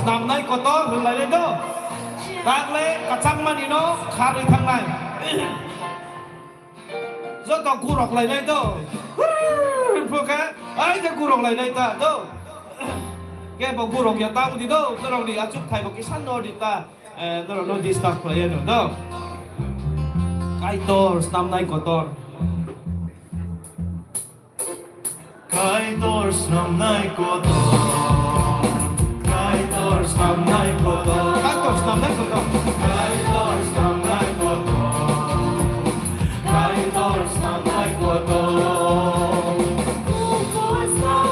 Nam nay có to hơn lại lên đâu, đang lên cả trăm man đi nó khá đi thằng này, rất to cù rọc lại lên đâu, phước á, ấy cái cù rọc lại lên ta đâu, cái bộ cù rọc nhà ta cũng đi đâu, tôi rọc đi áp chụp thay một cái sẵn đó đi ta, tôi rọc nó đi start lại lên đâu, cái to nam nay có to, cái to nam nay có to. Nam nay có to, nam nay có to, nam nay có to, nam nay có to.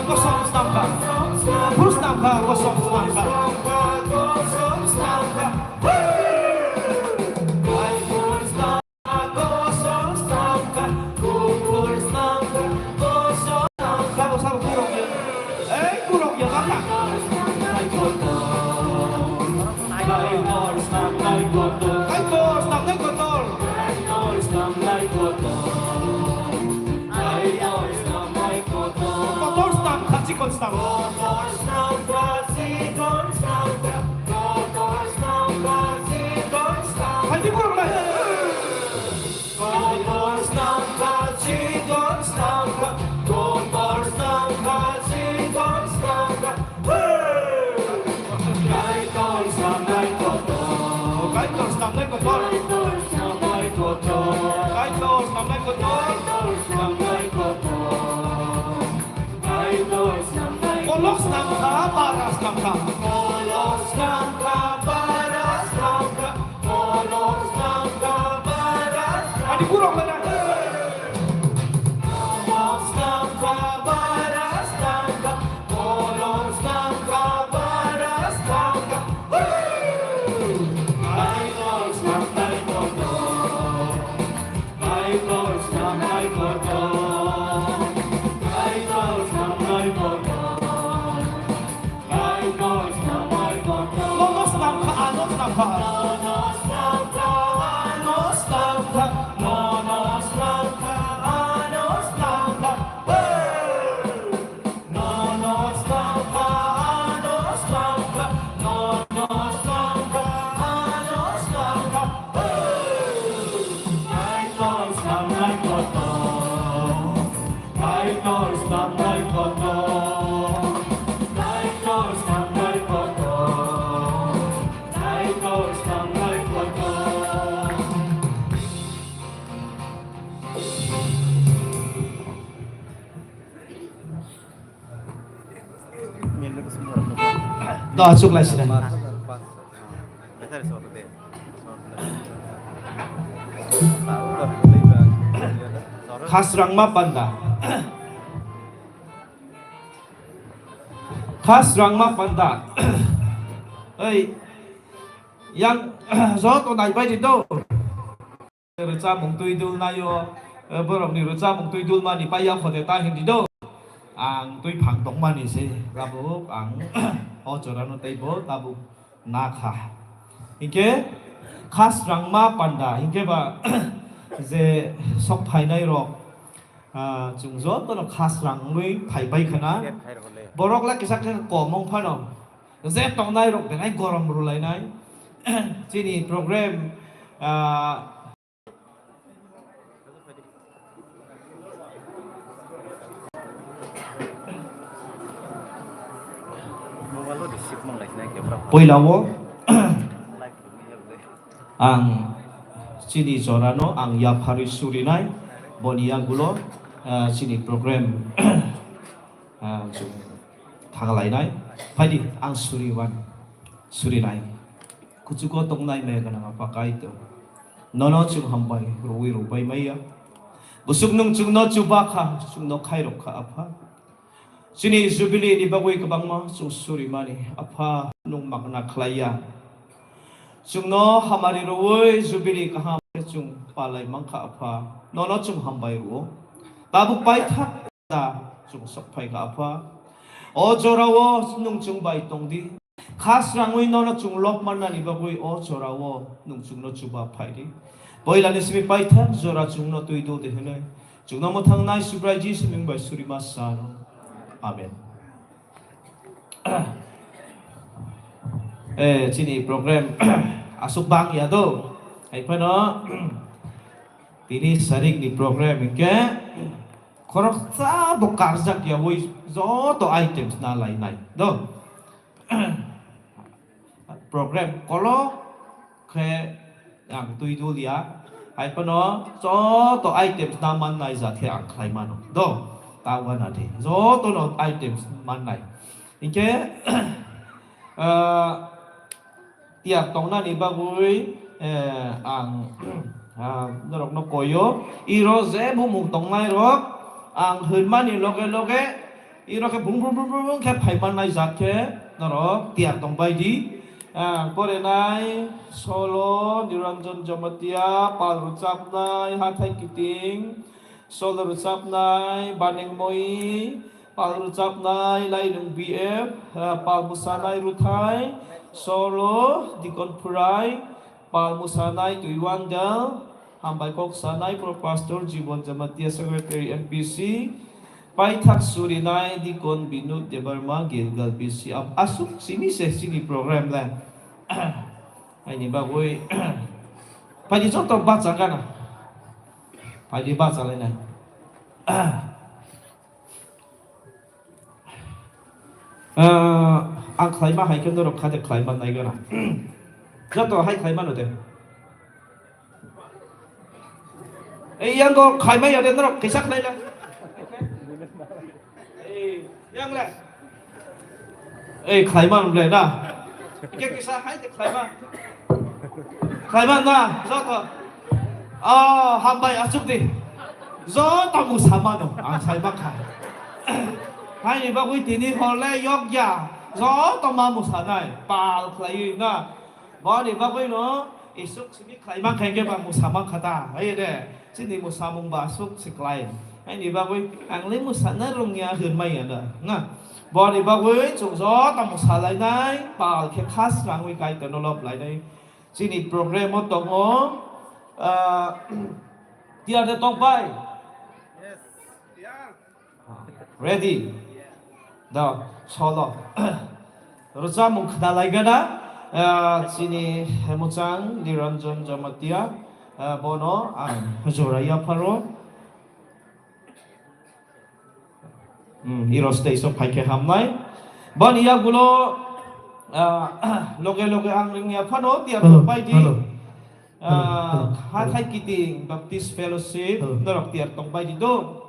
Có song nam cả, first nam cả, có song nam cả. chúc lại xin khas rangma panda khas rangma panda ơi yang gió tụi này bay đi đâu rồi cha mong tôi đul này yo bữa rồi cha mong tôi đul mà đi bay yang khỏi tay hình đi đâu ang tôi phẳng động mà đi xe là bố ang họ cho ra nó tay bố ta bố na kha hình khas rangma panda hình ba J sok phai nai rok chung zo to no khas rang mui phai bai khana borok la kisak ko mong phano ze tong nai rok bengai gorom ru lai nai chini program poilawo ang sini sorano ang yapari surinai boniang gulo sini program thangalai nai phadi ang suriwan surinai kuchuko tongnai me kana pakai to nono chung hambai rubai maya busuk nung chung no chuba kha chung no khai rok kha apha sini jubilee ni bagoi kabang ma chung surimani apha nung makna khlaya chung no hamari roi jubilee ka chung palai mangkha apha nono chung hambai ro tabu pai thak ta chung sok phai ka apha o jorawo nung chung bai tongdi khas rangoi nono chung lop manna ni bagoi o jorawo nung chung no chuba phai di boila ni simi pai thak jora chung no tui do de hene chung no mo thang nai subrai ji siming bai surima sa no amen sini program asuk bang ya do ai pa no tini sarik ni program ke korok sa do karjak ya woi zo to items na lai nai do program kolo ke ang tui du lia ai pa no zo to items na man nai za the ang khai man do ta wa na the zo to no items man nai inke tiap tong na ni bagui ang norok no koyo iro ze bu mung tong nai rok ang hun man ni loge iro ke bung ke phai man nai zat ke norok tiap tong bai di kore nai solo niranjan jamatia pal ruchap nai hathai kiting solo ruchap nai baneng moi pal ruchap nai lai lung bf pal musanai ruthai solo dikon purai pal musanai tuiwanggal hambai kok sanai pro pastor jibon jamatia secretary mpc pai thak surinai dikon binut debarma gilgal bc asuk sini sini program la ai ni ba woi pai di joto baca kana pai di baca lai nai ang khai ma hai ken dorok khade khai man nai gana joto hai khai man ode ei yang go khai ma ya de dorok kisak lai la ei yang la ei khai man le na ke kisa hai de khai ma na joto hambai asuk di zo ta mu sama no ang khai ma khai hai ni ba kui tini hole yok ya zo to ma mu sanai pal khai na ba ni ba kui no isuk simi khai ma khai ke ba mu sama khata ai de sini mu samung ba suk siklai hai ni ba kui ang le mu sana rong ya hun mai ya na ba ni ba kui chung zo to mu salai nai pal ke khas rang wi kai to no lop lai dai sini program mo to ngo dia de tong pai ready dah solo roza mung khada lai gana sini hemuchang niranjan jamatia bono hajoraya pharo iro station phaike hamnai bon ya gulo loge ang ring ya phano tia pai di hathai kiting baptist fellowship norok tia tong pai di do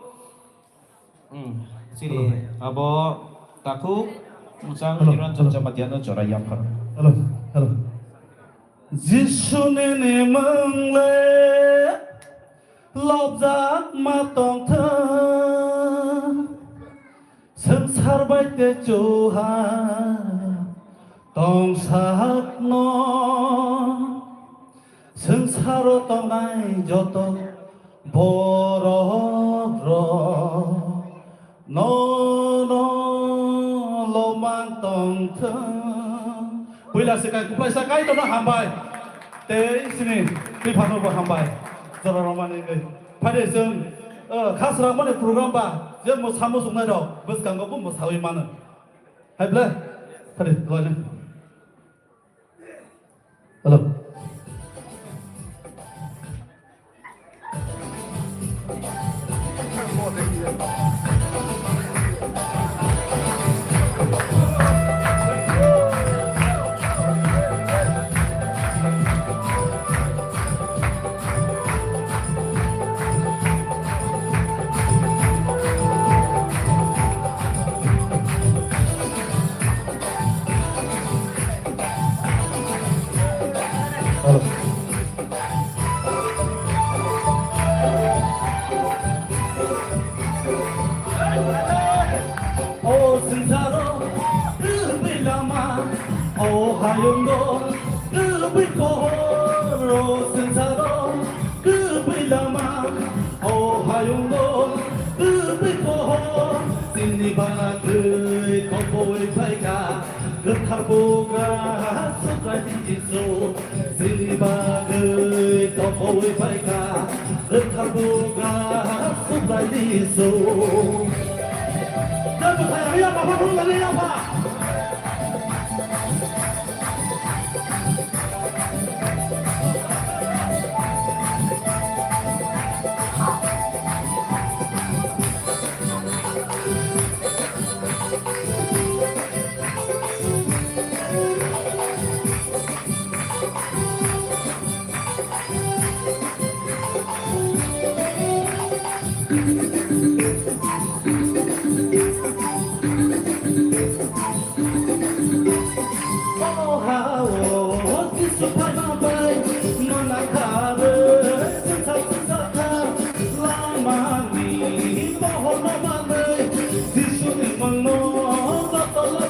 sini abo taku Musang iran jam matian jora yang kar. Hello, hello. Jisoo ne mang le, lop giác ma tong thơ, sân sar bay te chu ha, tong sak no, sân saro tong nai joto borok ro, no lo mang tong thơ. Bây là kupay sakay to na hambay. Te sini pi phano ba hambay. Zara roman ni. Phade sung khas ramon program ba. Je mo samo sung nai do. Bus kang ko mo sawi mana. Hai bla. Phade lo ni. Hello. Oh, sincero, lama, oh, hayungo, oh, sincero, lama, oh, hayungo, sinibana gửi có bồi phai cả, nước tháp boga, sốt lại đi số, sinibana gửi có bồi phai cả, nước tháp boga, sốt lại đi số. Jangan saya lihat apa pun tadi apa.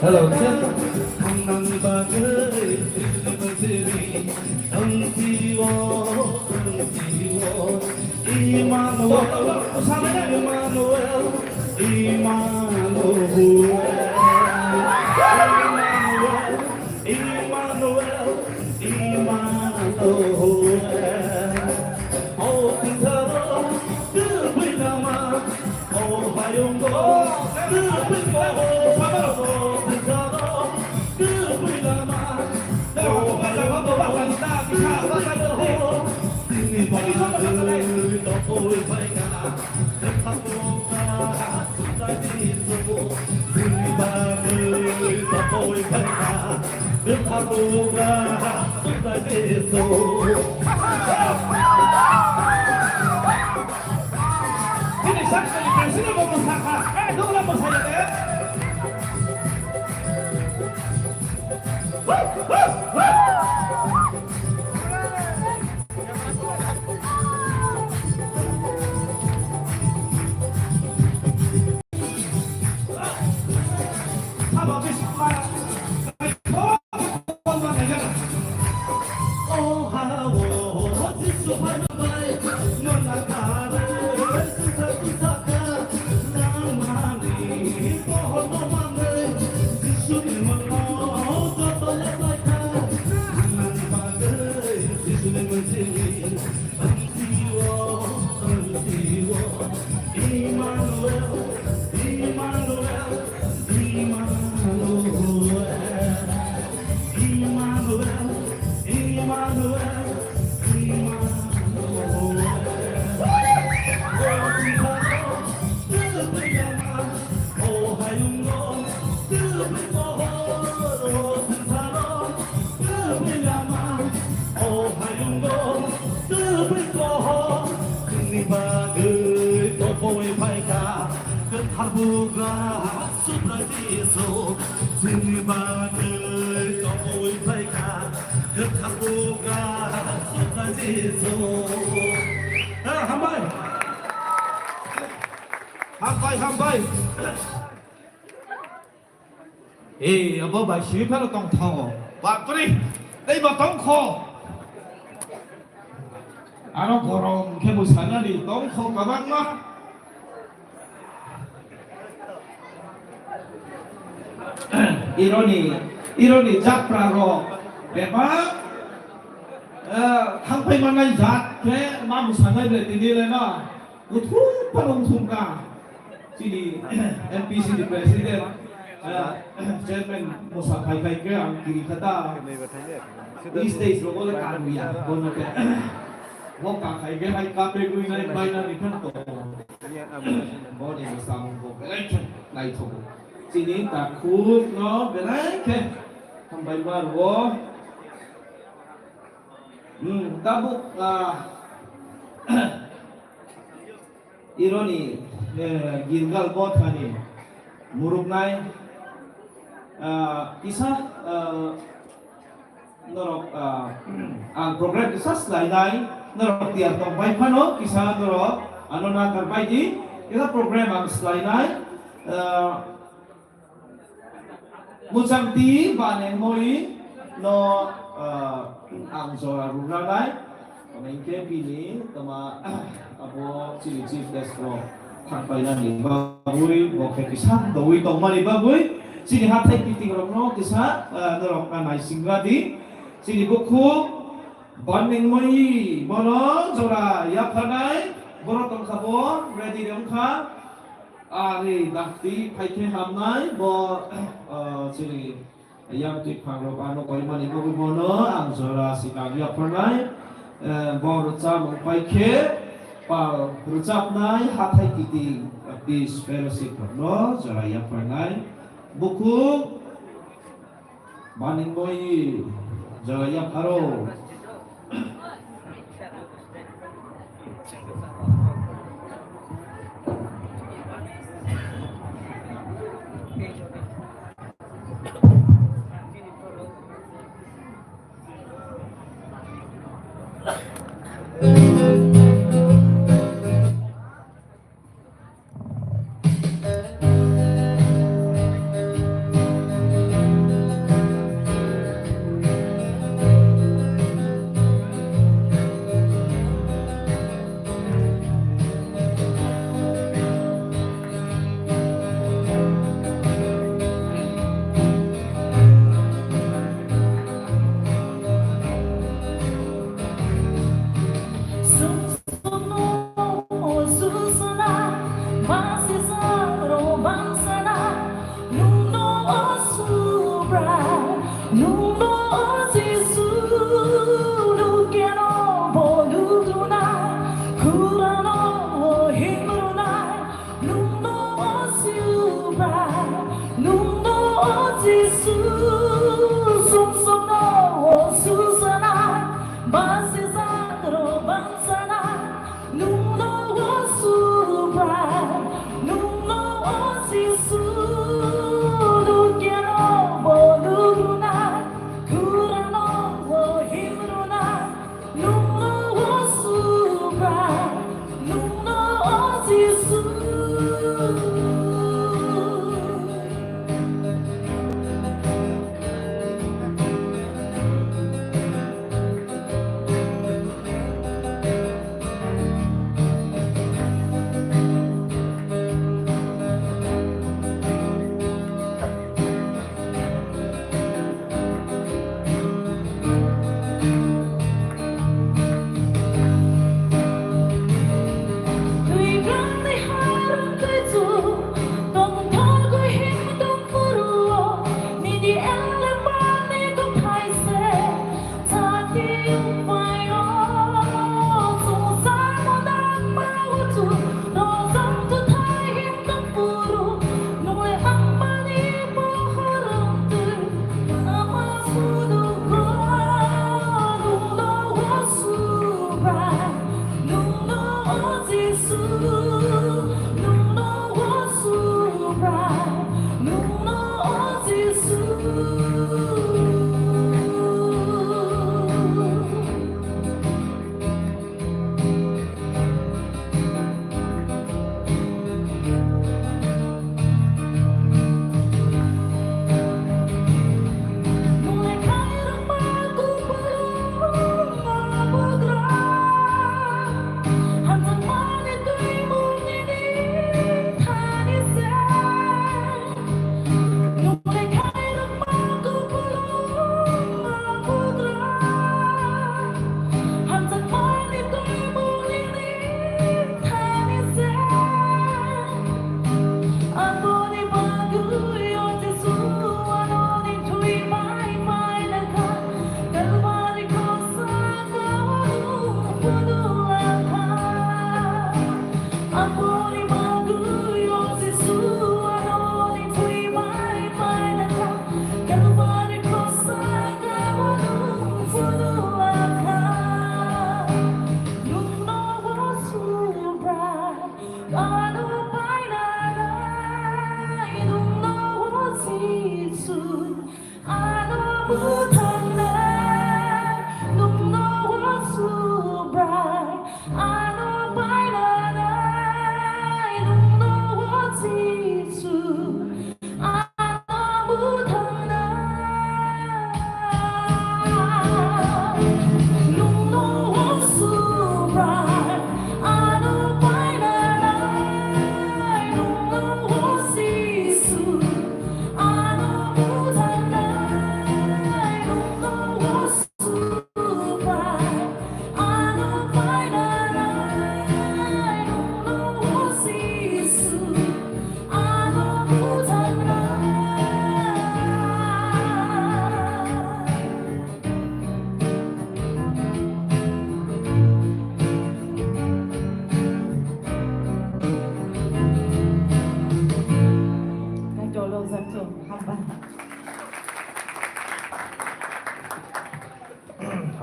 Hello, Ini saksi presiden mau bersaka. Tunggulah bersaya deh. Buga, supra di so, 마음을 떠올 파이가 그 탁구가 쏟아지소 한발 한바이 에 여보 봐 실패로 똥 타고 와 그래 내가 똥코 아노 고롱 개부 사나리 똥코 가방마 이러니 잡라로 내가 한패 만난 자태 마무 사나리 되니래나 우투 파롱송가 지니 Mpc President Chairman Musa Rukphai Ter ang kikita these days logo le karuya kono ke wo ka khai ge hai ka pe kui nai bai na ni than to bo ni sa mong bo lai tho chini ta khu no be lai ke tham bai ba wo ta bu ironi gilgal bot hani muruk nai isa norok ang program isa slide nai norok tiar tong bai phano isa norok ano na karbai di isa program ang slide nai musang ti baneng moi no ang zora runa nai Mengke bini tama abo chief guest ro thangpai na ni babui bo ke kisan doi tong mani babui sini hathai piting ro no kisa norok ka nai singradi sini buku banding moi bono jora ya phanai bono tong khabo ready rong kha ari dakti phaike hamnai bo sini yang ti phangro pano koi mani babui bono ang jora sikang ya phanai Borca mengpaike pal berucap nai hatai titing bis fellowship no jaraya pernai buku baning moi jaraya paro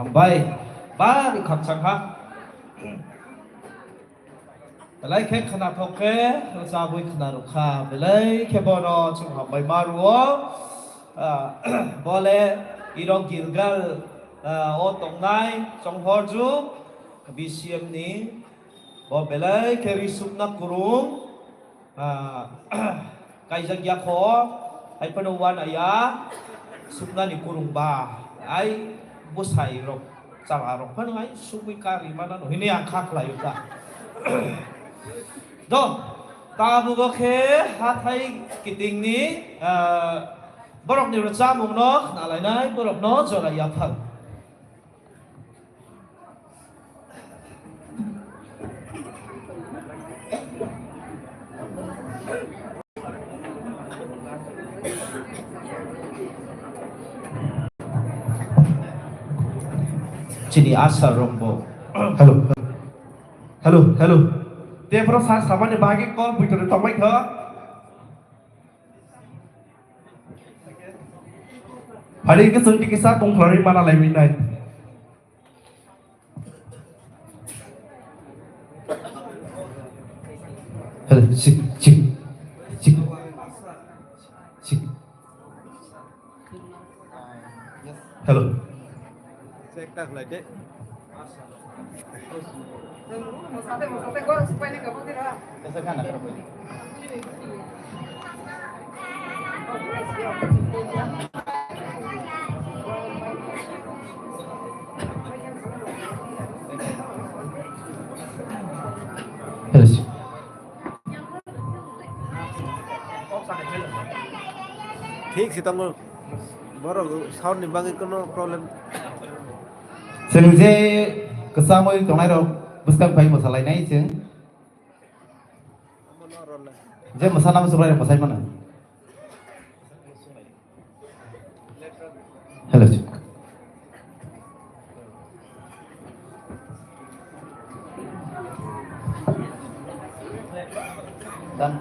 한바이 말이 각창하 lại khép khăn nào thọc khé ra với khăn nào khá về lấy khép bò nó chung học bài mà rồi bò lệ 이런 길갈 어떤 정호주 BCM니 뭐 belai keri supna kurung kaijak yakho ai panuwan aya supna ni kurung ba ai busai rok sararok panai suwi kari mana no ini angkak lah yuta do tabu go khe hathai kiting ni borok ni racha mung no na lai nai borok no cho la ya phang Jadi asal rombo. Halo. Dia proses sama ni bagi kau begitu tomai ke? Hari ini suntik kisah pengkelari mana lagi ni? Halo, cik. Halo. Cek lagi dek. Maksudnya gue supaya ini gak putih lah. ठीक sih tamu. Baru sound ni bagi kono problem. Senuje kesamui tongai ro bukan pai masalah ini sih. Je masalah masalah masalah mana? Halo. Dan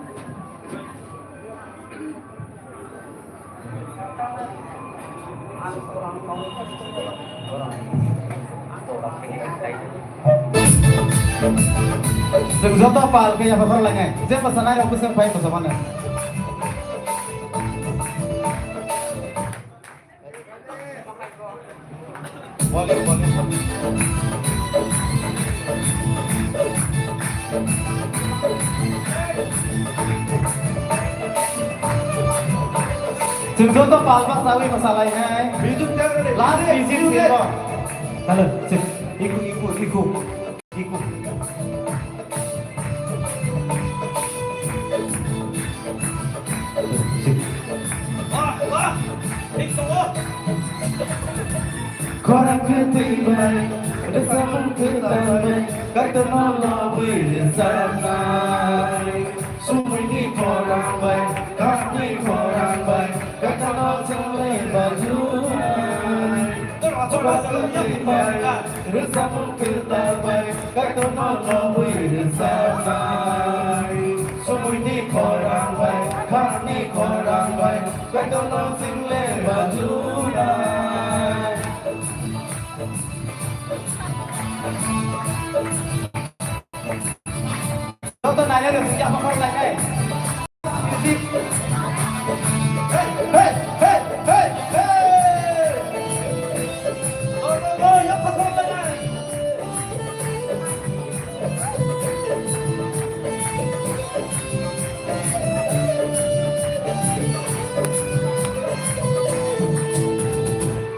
Contoh apa kayak apa lagi? Saya masalah yang bukan baik macam mana? Boleh. Contoh apa sawi masalahnya? Hidup jangan deh. Lari bisik siapa? Halo, cek. Ikut. Korang ketiban, bersama ketaban, kata malam bersamai. Semua ini korang baik, kami korang baik, kata malam bersamai. Korang ketiban, bersama ketaban, kata malam bersamai. Semua ini korang baik, kami korang baik, kata malam bersamai. Tonton nanya deh, siapa kau lagi? Hey! Oh, yang pasal lagi.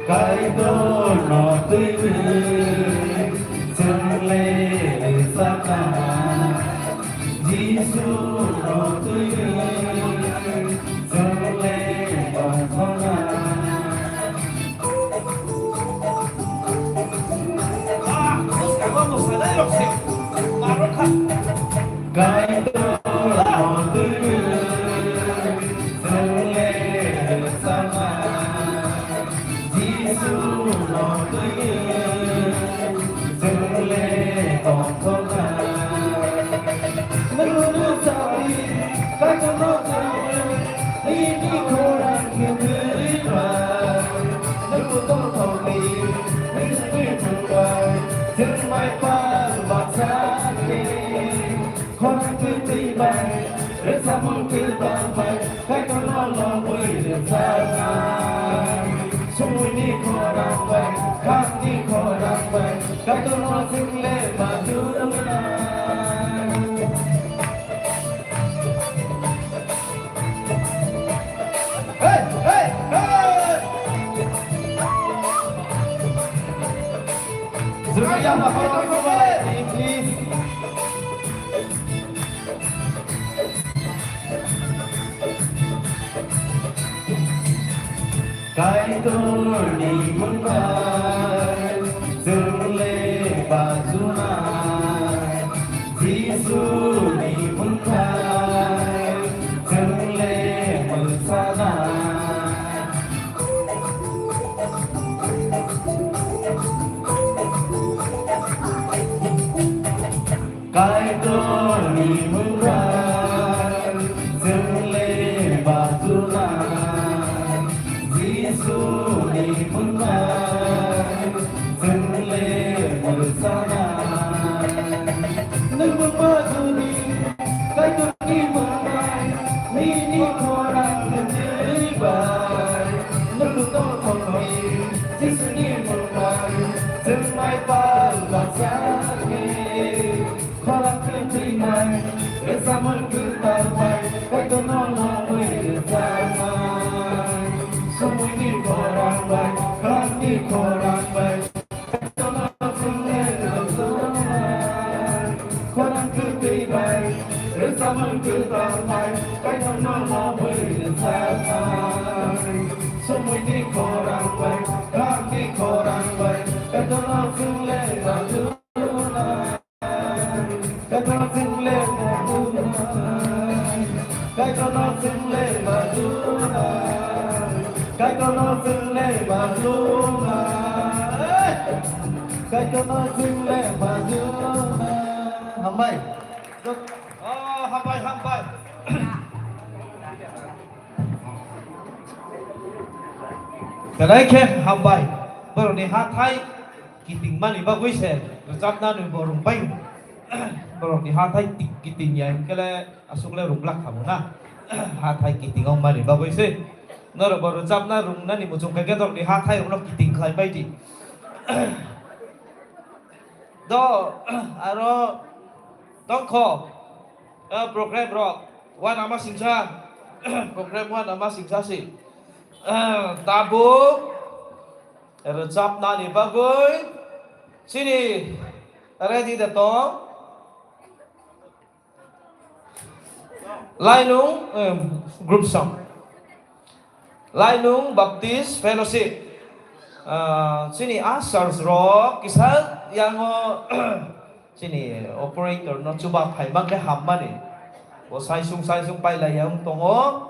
Kai dono tui chungle saka Jisu no tui chungle basana Vamos a dar Marroca. Kai dono tui chungle saka Jisu no tui chungle basana Menurut saya, kata ini korang yang beriman. Menurut kami, Bersama kita baik Kau tolong bersama Semua ini korang baik Kami korang baik Kau tolong lebar dunia Hey, hey, hey Semuanya mahal baik please Kai tur đi muốn bay dừng lên và du mai Giêsu đi muốn bay dừng lên mừng xa mai Kai tur đi muốn bay dừng lên và du mai Giêsu đi muốn bay dừng lên bersama Nâng bước bước đi Cái tôi đi muốn bay Ni korang sendiri bay Nâng bước tôi không nói Giêsu đi muốn bay dừng mai pala sakit Korang ketimai bersama kita bay Cái tôi nói bersama Semua ini korang baik, kami korang baik Tolong semua korang lebih baik Bersama kita baik, tolong bersama Semua ini korang baik, kami korang baik Tolong semua Tolong semua Tolong semua Cái con nó dừng lên mà luôn mà Cái con nó dừng lên mà luôn mà Hầm bay Hầm bay Cái đấy khen hầm bay Bởi vì hát thay Kỳ tình mà nỉ bác quý xe Rồi giáp na nỉ bỏ rung bay Bởi vì hát thay kỳ tình nhảy Cái này asuk lê rung lắc hẳn na Hát thay kỳ tình ông mà nỉ bác quý xe nó rồi bảo chấp na rung na ni một chung cái đó đi hát thay nó kiting khai bay đi đó aroต้องขอprogram rock ว่านามาสิงชา program ว่านามาสิงชาสิtabu recap na ni bagoy sini ready dato lainung group song Lainung Baptist Fellowship sini Asars Rock kisah yang sini operator no coba khai bang ke hamba ni o sai sung pai la yang tongo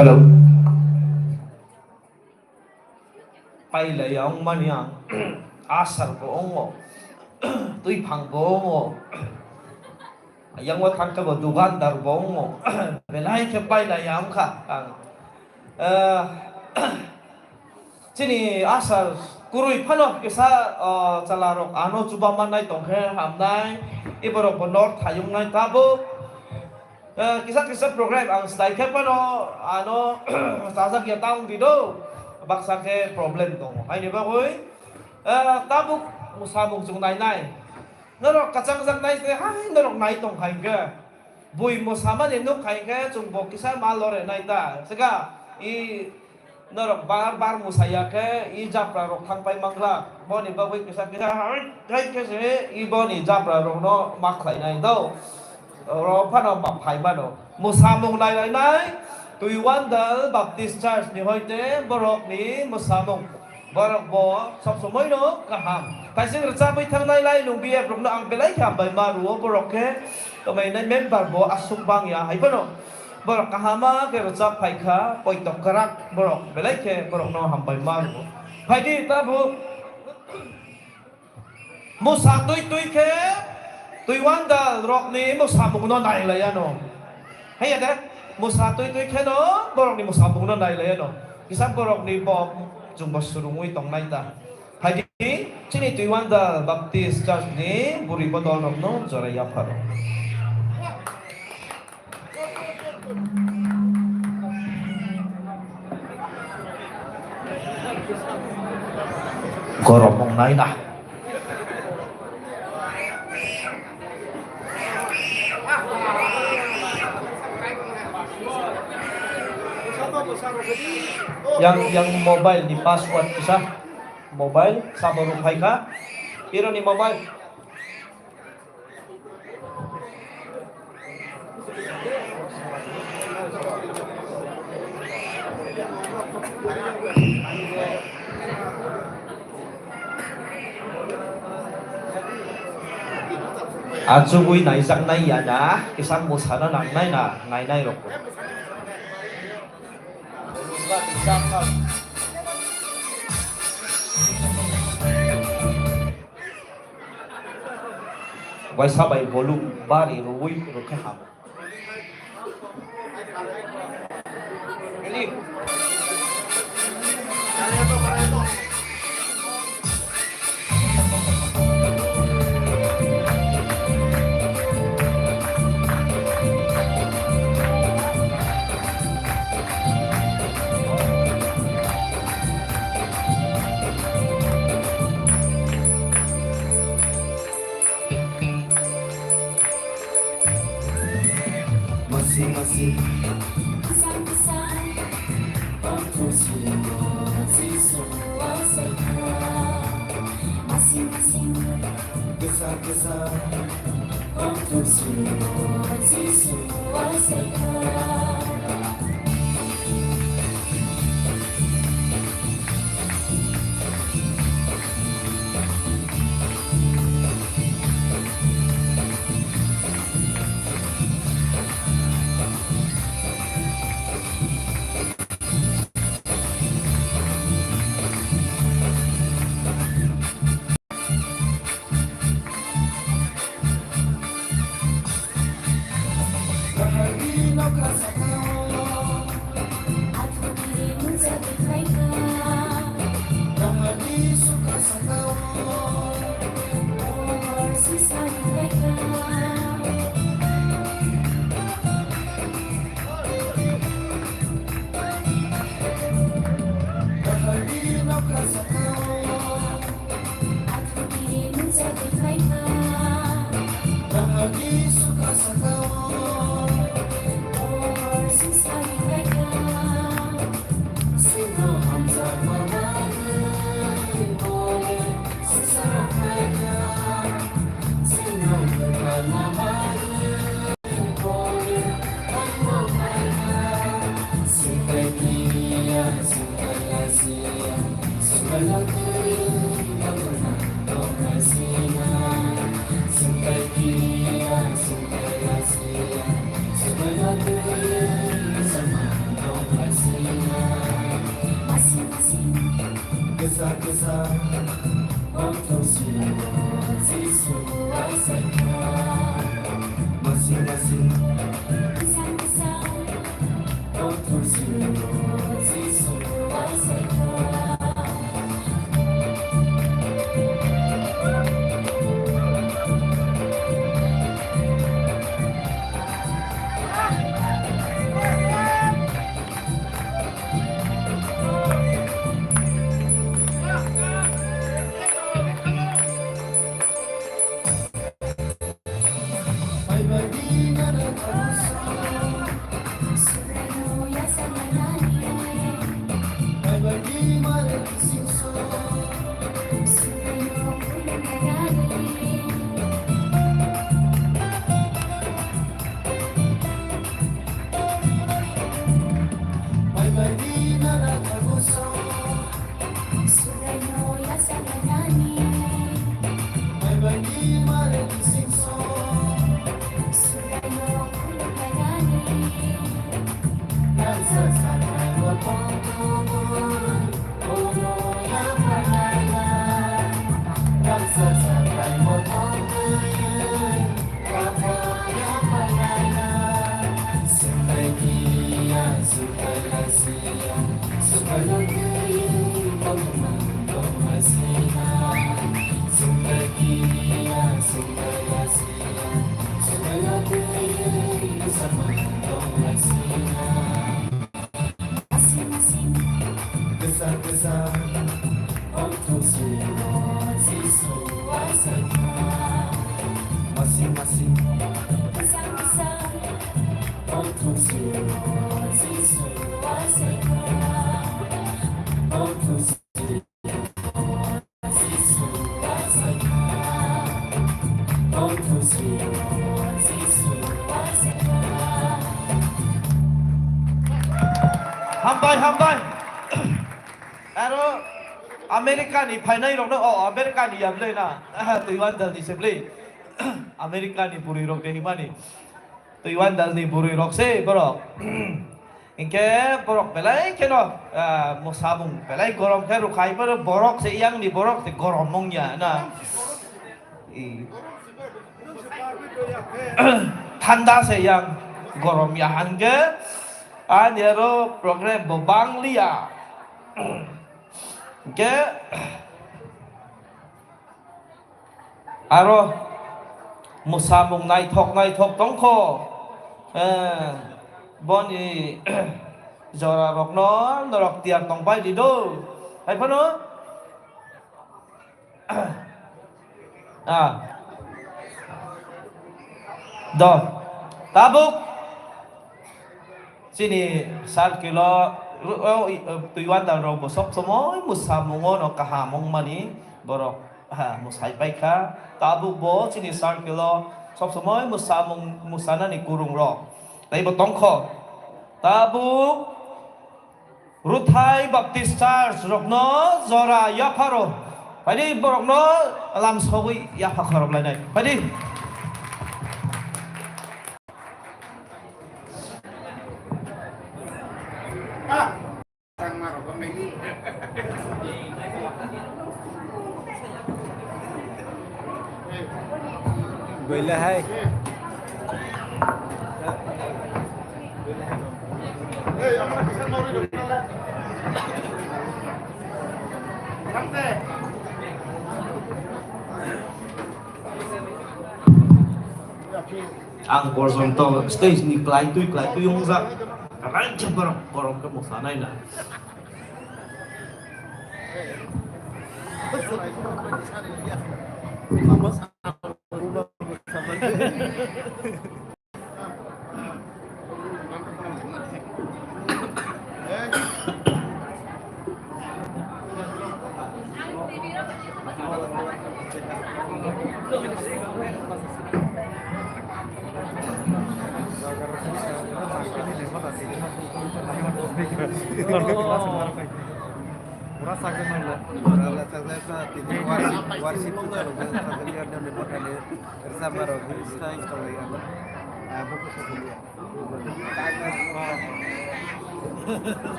Hello. Pai lấy ông mà nhá. Asar của ông ngộ. Tôi phang của ông ngộ. Yang wat kan ka dugan dar của ông ngộ. Belai ke pai lấy ông kha. Sini asar kurui phano kisa chalarok ano chubaman nai tongkhe hamnai iborok bonor thayung nai tabo kisah program ang stay ke pano ano sasak ya taung dido baksa ke problem tong ai ni ba koi tabuk musamung chung nai nai norok kacang kacang nai se hai norok nai tong khai ke bui musama ne nuk khai ke chung bo kisah malore nai ta sega I norok bar musaya ke I japra rok thang pai mangla boni ba wei kisah hai ke se I boni japra rok no mak khai nai do ro phano bap phai ba no musamung lai tui wandal baptist church ni hoite borok ni musamung borok bo sop somoi no kaham kaising racha bai thang lai lung bia rok no ang belai kham bai ma ru borok ke to mai nai member bo asung bang ya hai ba no borok kahama ke racha phai kha poi tok karak borok belai ke borok no ham bai ma ru hai di ta bu musa tui ke tui wanda rok ni musamung no nai la ya no hay ada musa tui ke no borok ni musamung no nai la ya no kisam borok ni bo jumba surungui tong nai ta hai di chini tui wanda baptist church ni buri bodol rok no jora ya pharo gorok mong nai na yang mobile di password bisa mobile sama Rukphai ka piro ni mobile Atsugui nai sang nai ya na kisang musana nang nai na nai rok Wai sabai volume bari ruwi ro ke ham Eli masih pesan-pesan waktu semua sehat masing-masing besar-besar waktu semua sehat Hambai. Aro America ni phainai rok no America ni yam le na Taiwan dal ni seble America ni puri rok de himani Taiwan dal ni puri rok se borok Inke borok pelai keno musabung pelai gorom ke rukai पर borok se yang ni borok se gorom mongnya na Thanda se yang gorom ya hange Anero program bobang lia ke aro musabung nai thok tongkho boni jora rok no norok tiar tong pai di do hai pano do tabuk sini sal kilo tujuan dan robo sok semua musamungo no kahamong mani borok musai paika tabu bo sini sal kilo sok semua musamung musana ni kurung ro tapi botong ko tabu ruthai baptist church rokno zora yaparo padi borok no alam sowi yapakaro lai padi Boleh hai. Ang korson to stage ni klai tu yung za karan cebar korong ke musana ina Rala saksa tini warship tu chalo ke sakali arne ne pakale ersa maro ista ista lagi apa apa ko sakali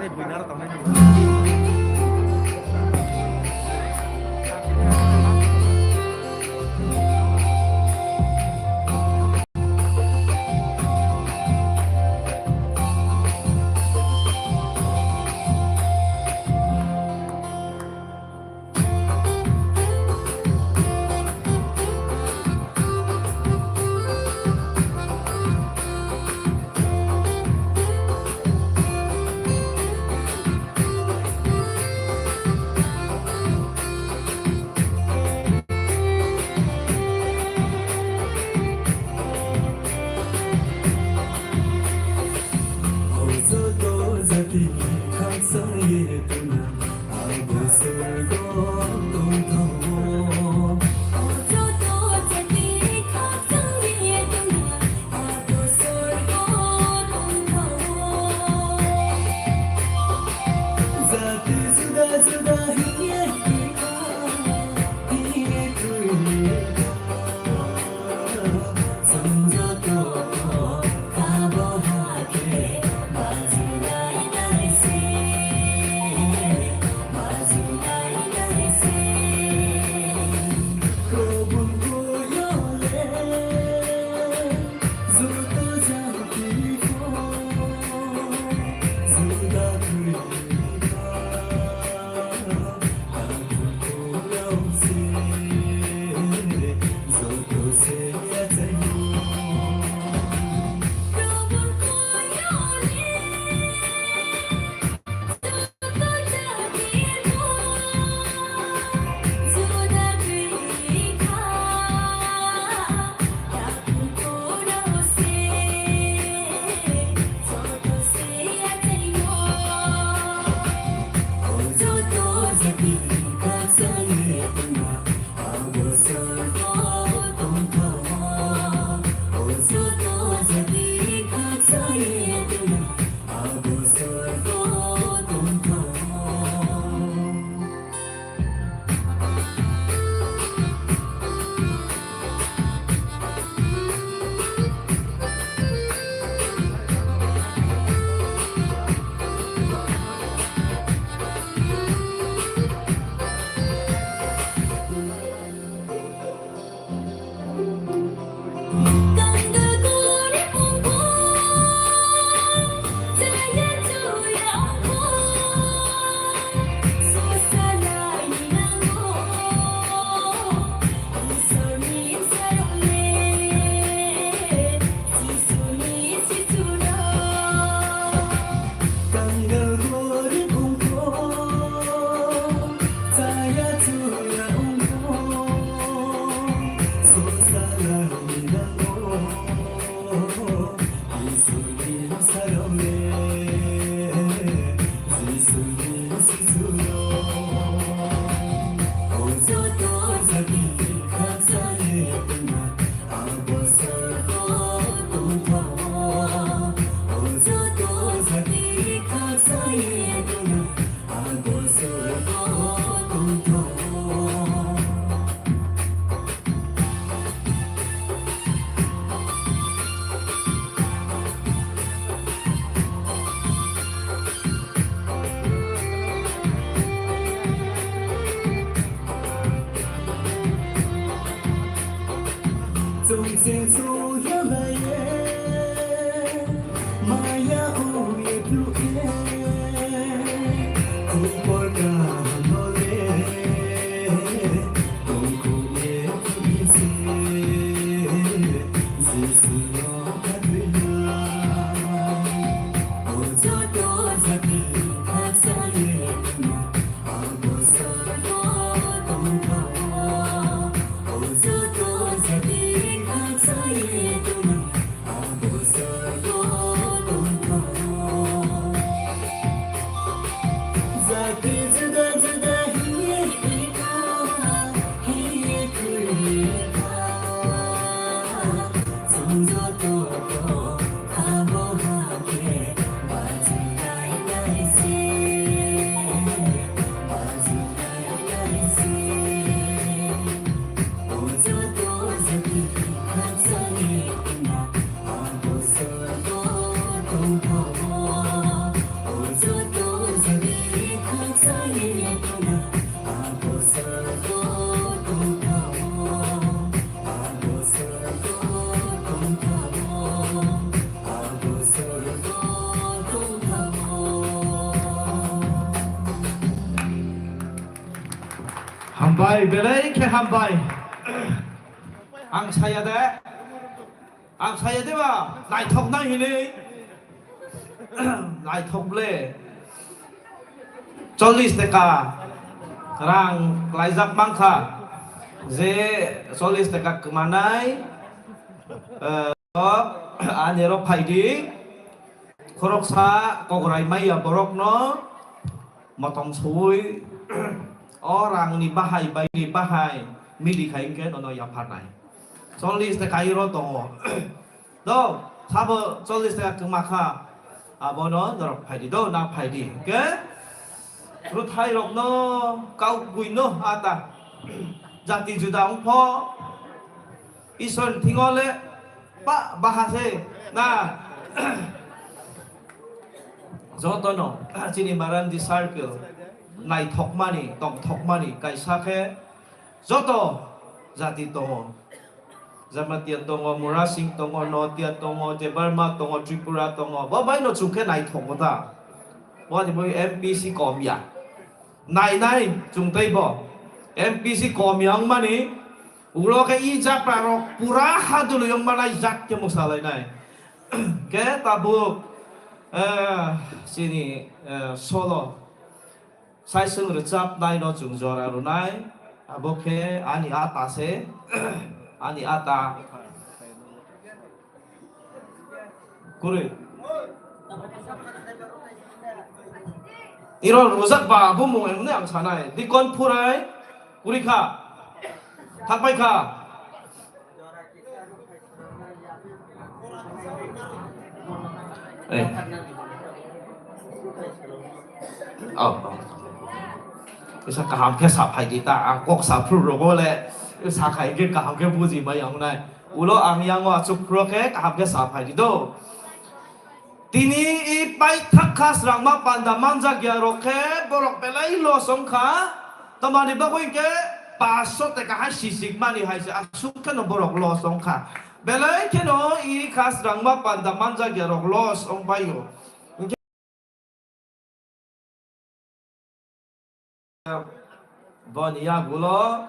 ay binar tamai 한바이 베레이케 한바이 앙사야 돼 앙사야 돼봐 나이 턱나 히니 나이 턱래 Solis teka rang laizak mangka ze solis teka kemanai anero paidi korok sa kokorai maya borok no motong sui orang ni bahai bai ni bahai mili kain ke no ya panai solis teka iro tongo do sabo solis teka kemaka abono dorok paidi do na paidi ke Rukphai Rok no kau kui no ata jati juda ungpo ison tingole pak bahase na joto no chini maran di circle nai thok mani tong thok mani kaisa ke joto jati tongo Zamatia tongo Murasing tongo Notia tongo Jebarma tongo Tripura tongo babai no chungke nai thok ta wa di boy Mpc komya Nai nai chung tây bo Mpc kom yang mani ulo ke ijak parok pura hadu lo yang malai zat ke musalai nai ke tabu sini solo sai sung recap nai no chung jora ru nai aboke ani ata se ani ata kure 이런 로작바 부모 에문에 양사나에 니건 풀아이 우리카 닭바이카 네. 그래서 함께 사파이디다 안꼭 사프로고래 사카이게 함께 보지 마 양나이 우로 앙양와 축프로게 함께 사파이디도 Tini ipai thakas rangma panda manja gyaroke borok pelai lo songkha tamani bakoy ke paso te ka sisig mani haise asuk no borok lo songkha belai ke no i khas rangma panda manja gyarok lo song bayo bonia gulo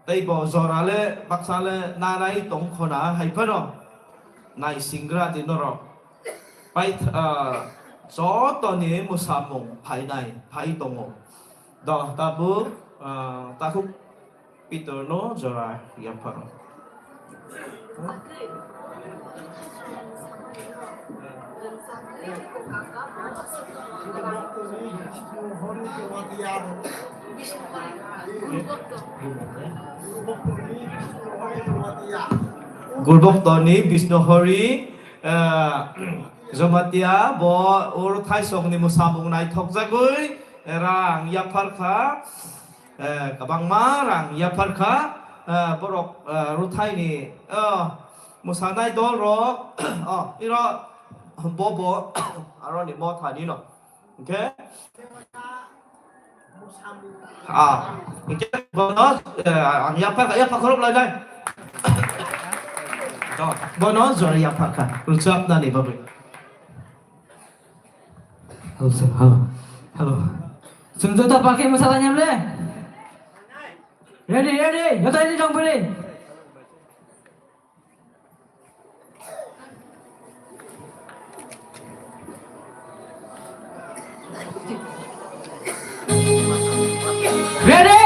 tei bo zorale baksale nanai tong khona haipano nai singra dinoro pai gió to ni một sa mông phai này phai tongo đó ta bu ta khúc Peter no rồi ya phật Gulbok Tony Bisnohori Zomatia bo ur thai song ni musamung nai thok jagui rang yapharkha kabang ma rang yapharkha borok ruthai ni musanai dol ro iro bobo aro ni mo thani no okay okay bono yapharkha khorop lại đây bono rồi yapharkha ruchap na ni babu Halo, halo, halo. Sunjata pakai masalahnya boleh? Ready, ready. Yaudah ini dong boleh. Ready?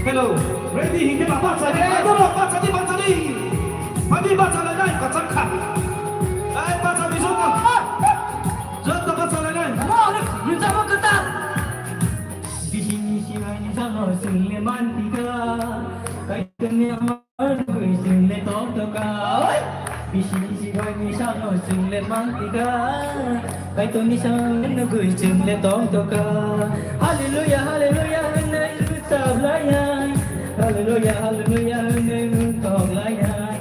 Hello, ready hingga bapak saya. Ayo baca di. Pagi baca lagi, baca kah? Ayo baca di sana. Jangan baca lagi. Minta mau ketat. Di sini siang sama sini mantika. Kaitan yang ada sini top toka. Di sini siang sama sini mantika. cái tôi đi sang nó gửi chừng lên tóm cho ca hallelujah hallelujah nên sao lại ai hallelujah hallelujah nên còn lại ai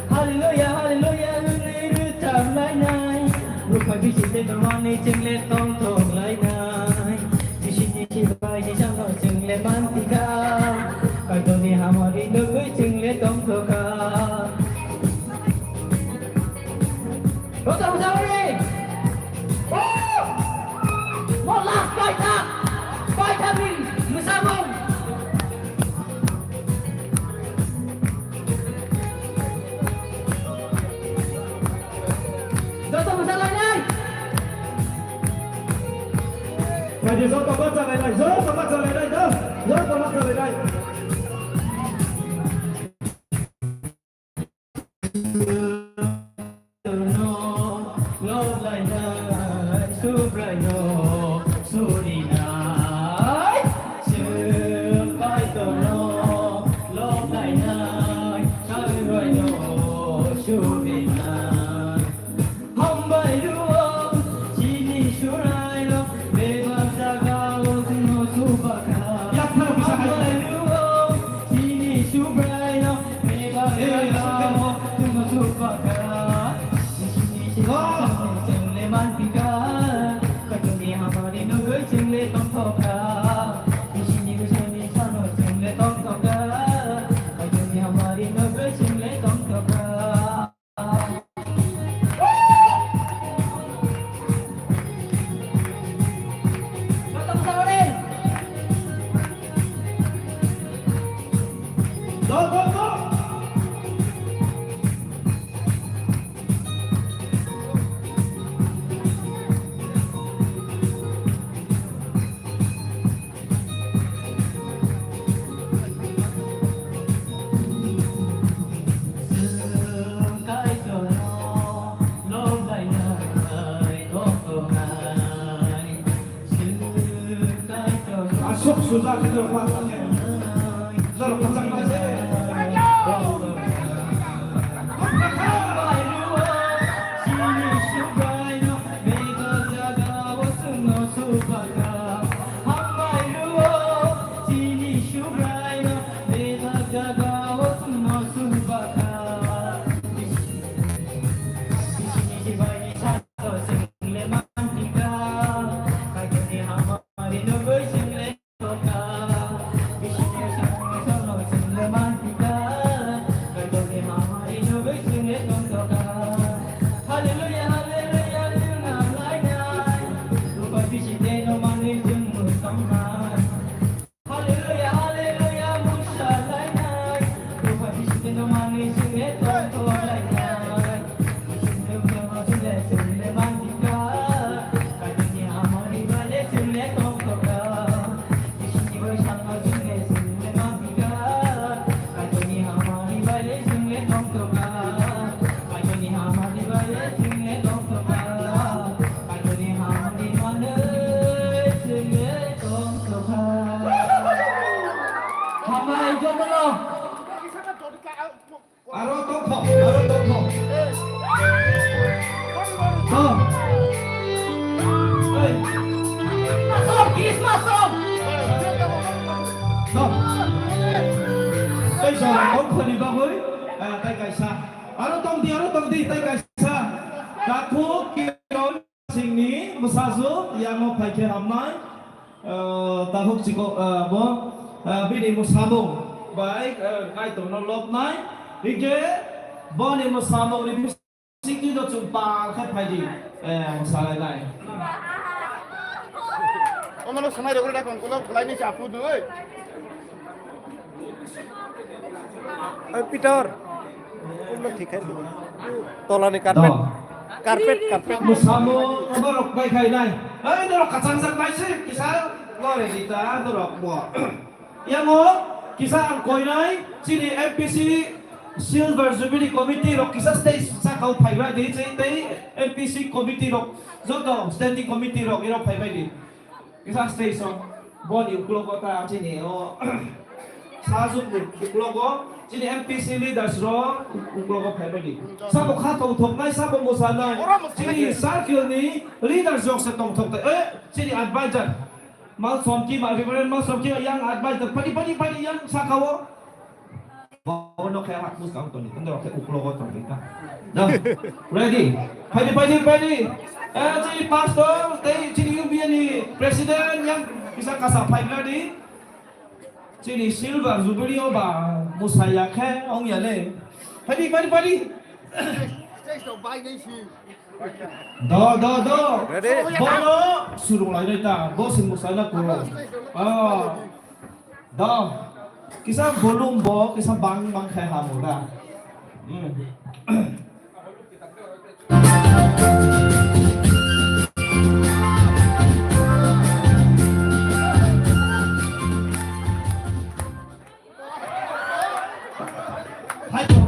hallelujah hallelujah nên sao lại ai lúc phải biết chuyện tên con này chừng lên tóm thuộc lại ai chỉ bài chỉ sang nói chừng lên bán thì ca cái tôi đi ham hoa đi nó gửi chừng lên tóm cho ca Rốt ra đi! Một lạc, quay thang mình, người sao không? Rốt ra lại đây! Vậy thì rốt con bắt ra lại đây, rốt con bắt ra lại đây, rốt con bắt ra lại đây. Sudah kita buatnya. Lalu pasang lagi. Bây giờ ông phần đi vào với tay cài xa. Aro tông đi tay cài xa. Đã thuốc kia đó sinh ní một sa dữ, ya một phải kia hàm nói. Ta hút chỉ có bố bị đi một sa bông. Vậy ai tổ nó lốp nói. Đi kế bố đi một sa bông đi sinh ní nó chung ba khách phải đi một sa lại này. Ông nó sáng nay được cái đây còn có lại đi chả phút nữa ấy. Peter, ông nó thì cái gì? Tolani carpet. Musamo borok bay khay này. Ấy nó kacang sang bay sih, kisah lo deh kita nó buat. Yang mo kisah ang koi này, sini Mpc Silver Jubilee Committee rok kisah stage sa kau phai ra di sini Mpc Committee rok, zoto standing committee rok iro phai di. Kisah stage so, bon yung kulo kota sini oh. Sazuk yung kulo ko Jadi Mpc leaders ro uklok phai bani sabo kha tong thok nai sabo musana jadi circle ni leaders jok se tong thok jadi advisor mal somki ma reverend mal somki yang advisor padi yang sakawo ono kaya hak mus kau toni tendo ke uklok tong kita dah ready padi jadi pastor jadi UBN ni presiden yang bisa kasapai lagi jadi silver jubilee ba musaya ke ong ya le padi这手掰进去。 do bono suruh lagi ta bos musana ko do kisah volume bo kisah bang khai hamu da hai to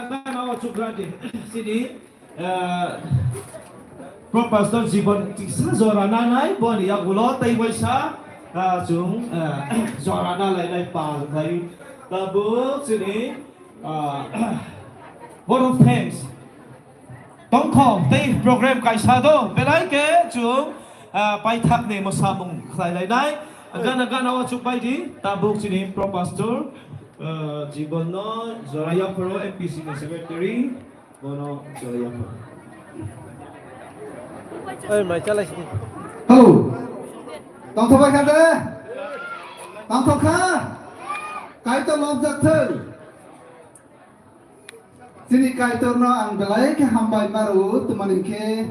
gana cukradi sini Profesor Jibon tiksa zorana nai boni ya gulo tai waisa chung zorana lai pa thai tabu sini vote of thanks tong khom tai program kaisa do belai ke chung pai thak ne mo samung khai lai gana wa chuk pai di tabu sini Profesor Jibon no Zoraya Pro Mpc Secretary bono Zoraya Pro mày trả lời gì? Tổng thống khá đấy. Tổng thống khá. Cái tôi lòng giật thử. Sini cái tôi nó ăn belai cái ham bài maru tụi mình ke.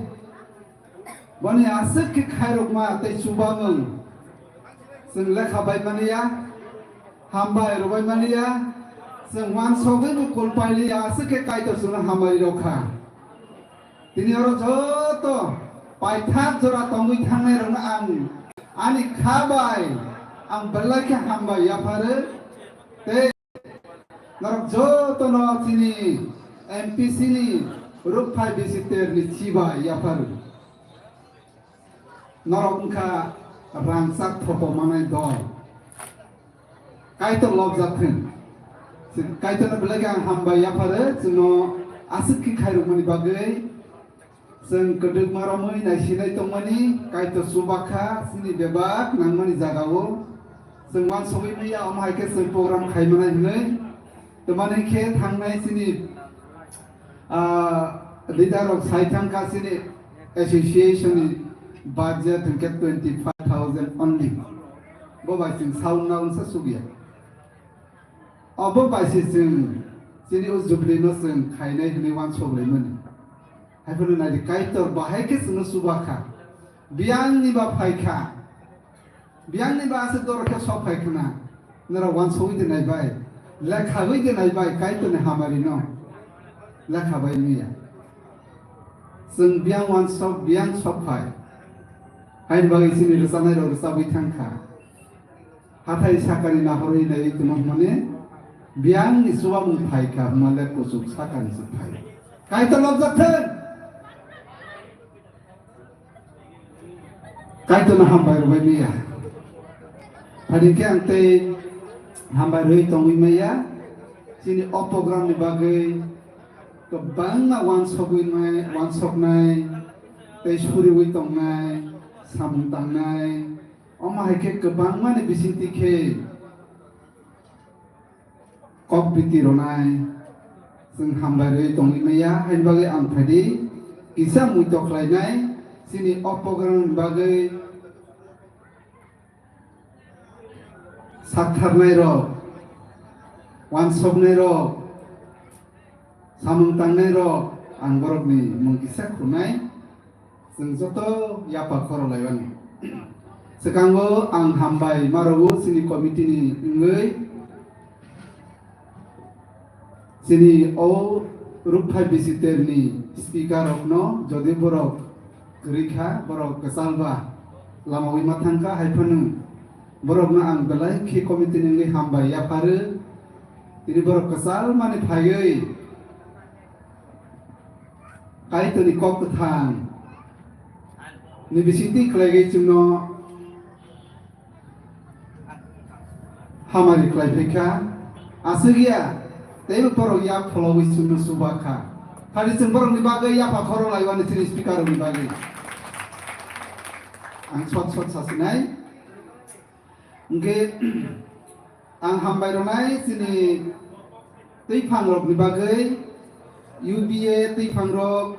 Bọn này asik cái khai rục mà tay chuba mừng. Sừng lek habai mania. Ham bài rồi mania. Sừng wan so với một cồn bài li asik cái tôi sung ham bài đâu khá. Tini orang joto. Pai thap jora tongui thangnai rong ang ani khabai ang belai ke hambai ya phare te narok joto no sini Mpc ni Rukphai Bisi Ter ni chiba ya phare narok kha rangsak thopo manai doi kai to lob jathin kai to belai ke hambai ya phare chuno asik ki khairuk mani bagai Seng kedek maramai nai sinai tongmani kaito subakha sini debak nangmani jagao seng wan sobi meya amai ke seng program khaimanai hnei temani ke thangnai sini leader of saithang ka sini association budget ke 25,000 only bo bai sing saun naun sa subia abo bai sing sini us jubilee no seng khainai hnei wan sobi mani hai pun nadi kaitor bahai ke sunu subakha biang ni ba phaikha biang ni ba ase dor ke sop phaikna nara wan soi de nai bai lekha bai de nai bai kaitor ne hamari no lekha bai ni ya sung biang wan sop biang sop phai hai bagai sini resanai ro sabai thangkha hathai sakari na hori nai tumam mane biang ni suwa mung phaikha malek ko suk sakari su phai kaitor lobjak then Kaito na hambai rubai meya. Hari ke ante hambai rui tongwi meya. Sini op program ni bagai kebang na wan sokwi mai, wan sok nai, tei suri wi tong nai, samung tang nai. Oma heke kebang ma ni bisinti ke kok biti ronai. Sing hambai rui tongwi meya. Hari bagai amphadi kisah muitok lai nai. Sini opogram bagai sakharnai ro wansoknai ro samung tangnai ro ang borok ni mungkisa khunai sing joto yapa khoro laibani sekango ang hambai marobu sini komiti ni ngei sini o Rukphai Bisi Ter ni speaker okno jodi borok Gerikha borok kesalba lama wima thangka haipanu borok na ang belai ki komiti ni hambai ya pare tini borok kesal mani phaiei kai to ni kok thang ni bisiti klage chungno hamari klai pheka asugia tebe borok ya follow chungno subakha hari chung borok ni bagai ya pa khoro laiwani tini speaker ni bagai ang shot sasinai ngke ang hambai ronai sini tei phangrok ni bagai UBA tei phangrok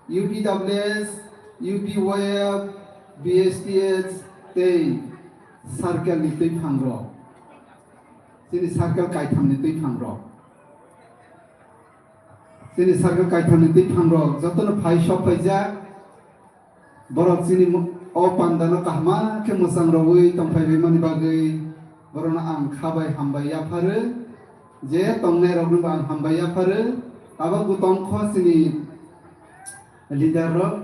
UPWS UPWeb BSTH tei circle ni tei phangrok sini circle kaitham ni tei phangrok sini circle kaitham ni tei phangrok jotono phai shop paijak borok sini o pandano kahma ke musang rawi tongpai bimani bagai borona ang khabai hambai ya phare je tongnai rokno ang hambai ya phare aba gu tongkho sini leader rok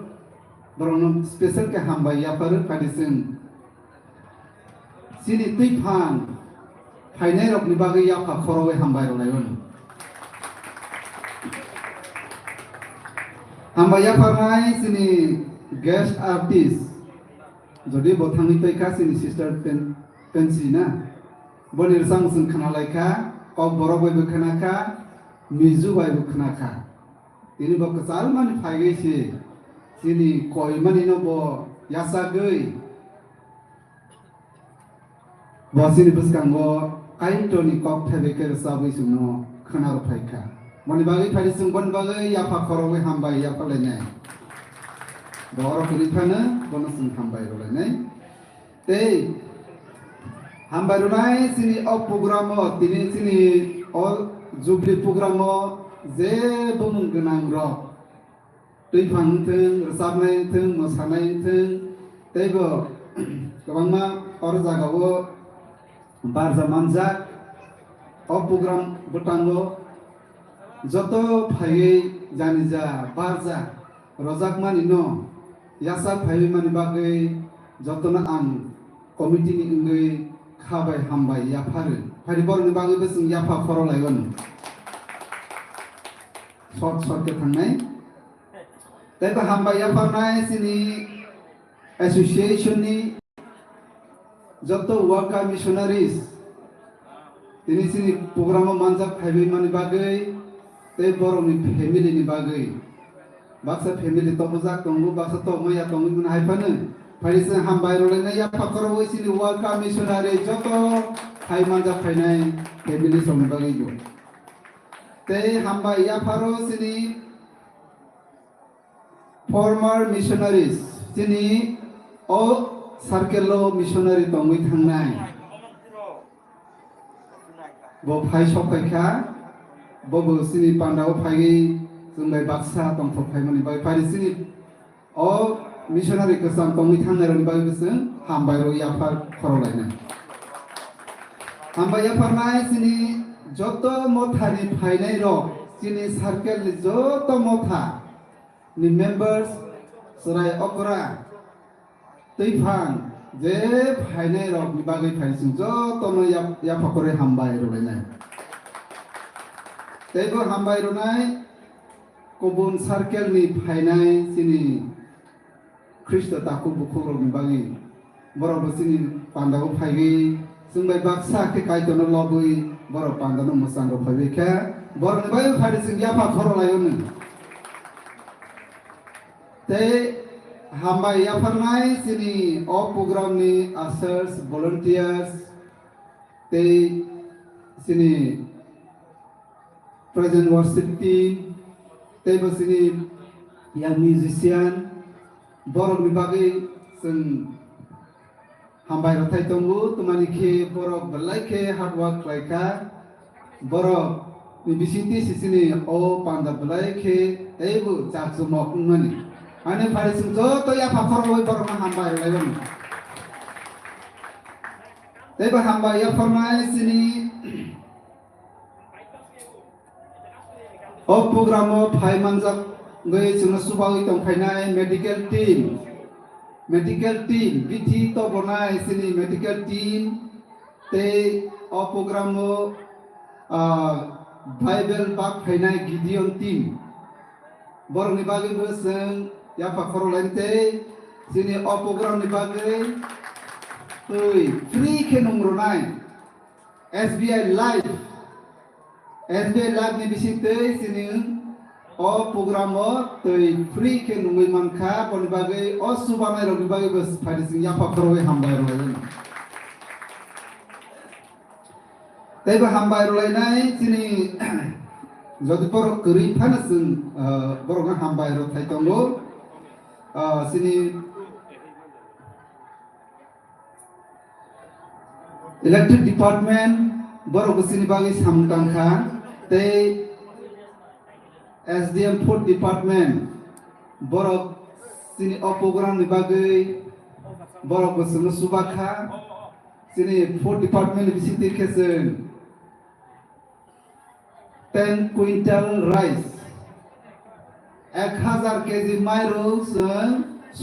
borona special ke hambai ya phare kadisen sini tuiphan phainai rokni bagai ya pha khorowe hambai ro layon हामबाया फारनाय जोंनि guest artist जुदि बथांनि पैखा जोंनि sister pansy ना बनिरसां जों खोनालायखा kokborok बायबो खोनाखा मिजु बायबो खोनाखा ini bo kesal mani phaigai si sini koi mani no bo yasagai bo sini buskango kaintoni kok thebeke sabai suno khana ro phaika mani bagai phai sung bon bagai yafa khorogai hambai yafa lenai boro kuni phana bono sung hambai ro lenai tei hambai ro nai sini ok program tini sini all jubilee program जेबो गोनां रक दै फांथों रोजाबनाय थों मोसानाय थों तेबो गोबांमा और जागावो बारजा मानजाक अ programme बटांगो जत फायै जानि जा बारजा रजाक मानि न यासा फायै मानि बागै जतना आं कमिटिनि इंगै खाबाय हामबाय याफारो फारि बरनि बागैबो जों याफा खर लायगोन short ke thangnai taiba hambaya farnai sini association ni joto worker missionaries tini sini program manjak phaibai mani bagai tei boroni family ni bagai baksa family to mojak tongu baksa to maya tongu mun haifanu phaise hambai rolena ya pakoro sini worker missionary joto phai manjak phainai family som bagai jo tei hambaya pharo sini former missionaries sini o circle missionary tongui thangnai bo phai sokhaikha bo sini pandao phai jungbai baksa tongthok phai mani bai phai sini o missionary kesam tongui thangnai roni bai bising hambai ro yaphar khorolainai hambaya pharnai sini joto motha ni phainai rok sini circle ni joto motha ni members serai okra teifang je phainai rok ni bagai phaising joto no ya phakore hambai rolai teibo hambai ronai kobun circle ni phainai sini Krista taku bukhurok ni bagai borok sini pandago phaigi sungbai baksa ke kaitono lobui borok pandano musang ro phaibi kha borok ni bagai phai sing yafa khorolayon tei hambai yafarnai sini o program ni ushers volunteers tei sini present worship team tei bo sini young musician borok ni bagai sing hambai ro thai tongu tumani khe borok belai khe hard work laika borok ni bisiti sisini o panda belai khe teibu chakjumok mani ane phari sing joto ya phakor loi borok ma hambai laibon teiba hambai ya formai sini o program o phai manjak goi chung subagoi tong phainai medical team bithi to bonai sini medical team te o program o bible bak phainai gideon team borok ni bagai beseng ya pakhoro lente sini o program ni bagai tui free khenum ronai SBI live ni bisite sini o program o tui free ke nungui mankha boni bagai o subanai rok ni bagai bes phari sing ya pakhoro hambai rolai teiba hambai rolai nai sini jodi borok kuri phana sing borok na hambai ro thai tongo sini electric department borok sini bagai samtangkha tei SDM food department borok sini o program ni bagai borok besung subakha sini food department ni bisiti kesen 10 quintal rice 1000 kg mairo 16